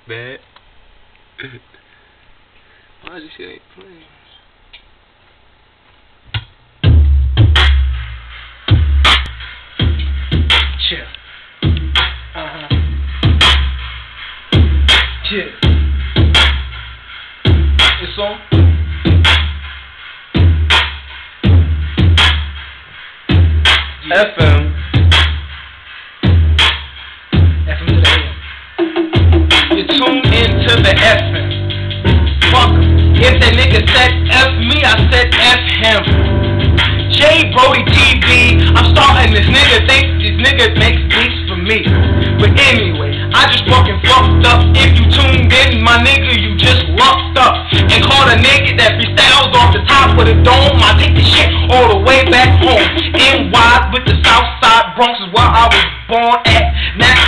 bad. Why this shit ain't playing? Chill. Chill. It's on. FM. FM to the AM. You tune into the FM. Fuck him. If that nigga said F me, I said F him. J Brody TV, I'm starting this nigga think this nigga makes beats for me. But anyway, I just fucking fucked up. If you tuned in, my nigga, you just lucked up. And called a nigga that freestyles off the top of the dome. I take the shit all the way back home. NY with the South Side Bronx is where I was born at.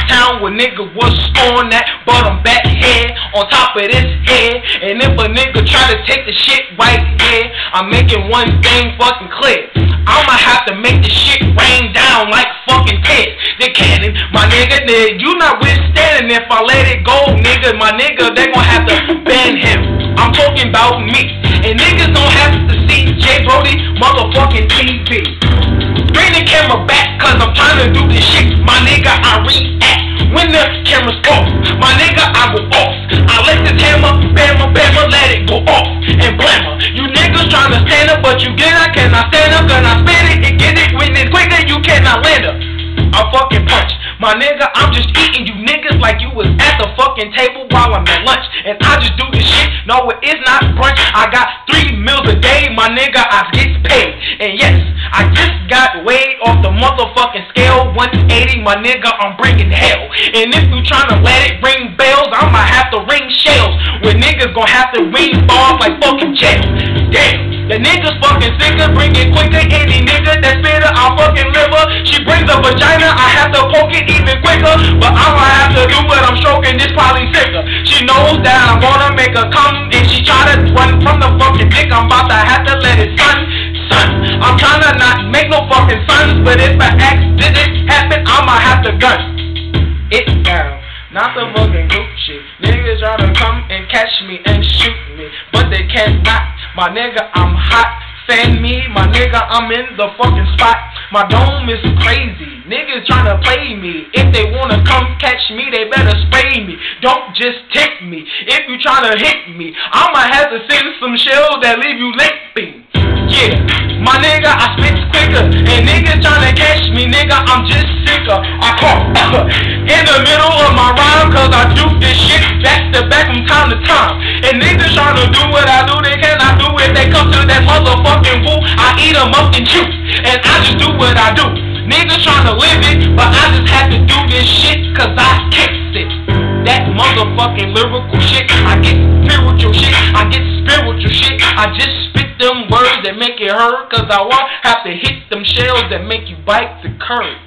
Town where nigga was scorned at. But I'm back here on top of this head. And if a nigga try to take the shit right here, I'm making one thing fucking clear. I'ma have to make the shit rain down like fucking Ted the Cannon. My nigga, you not withstanding if I let it go, nigga. My nigga, they gon' have to ban him. I'm talking about me. And niggas don't have to see J Brody motherfucking TV. Bring the camera back, cause I'm trying to do this shit. My nigga, I react when the camera's off. My nigga, I go off. I let this hammer, bamma, bamma, let it go off. And blammer. You niggas trying to stand up, but you cannot stand up. Gonna spin it and get it when it's quicker, you cannot land up. I fucking punch. My nigga, I'm just eating you niggas like you was at the fucking table while I'm at lunch. And I just do this shit. No, it is not brunch. I got 3 meals a day, my nigga, I get paid. And yes, I just got weighed off the motherfucking scale. 180, my nigga, I'm bringing hell. And if you tryna let it ring bells, I'ma have to ring shells. Where niggas gon' have to ring balls like fucking jail. Damn, the niggas fucking sicker, bring it quicker. Any nigga that spit her, I'll fucking liver. She brings a vagina, I have to poke it even quicker. But I'ma have to do what I'm stroking, this probably sicker. She knows that I'm gonna make her come. And she try to run from the fucking dick, I'm about to have to let it son. I'm tryna not make no fucking sons. But if an accident happen, I'ma have to gun it down. Not the fucking group shit. Niggas tryna come and catch me and shoot me, but they cannot. My nigga, I'm hot. Fan me, my nigga, I'm in the fucking spot. My dome is crazy. Niggas tryna play me. If they wanna come catch me, they better spray me. Don't just tick me. If you tryna hit me, I'ma have to send some shells that leave you limping. Yeah, my nigga, I spit quicker. And niggas tryna catch me, nigga, I'm just sicker. I call in the middle of my rhyme, cause I do this shit back to back from time to time. And niggas tryna do what I do, they cannot do it. They come to that motherfucking woo, I eat them up and juice. And I just do what I do. Niggas tryna live it, but I just have to do this shit cause I kicks it. That motherfucking lyrical shit, I get spiritual shit, I get spiritual shit. I just spit them words that make it hurt, cause I won't have to hit them shells that make you bite the curb.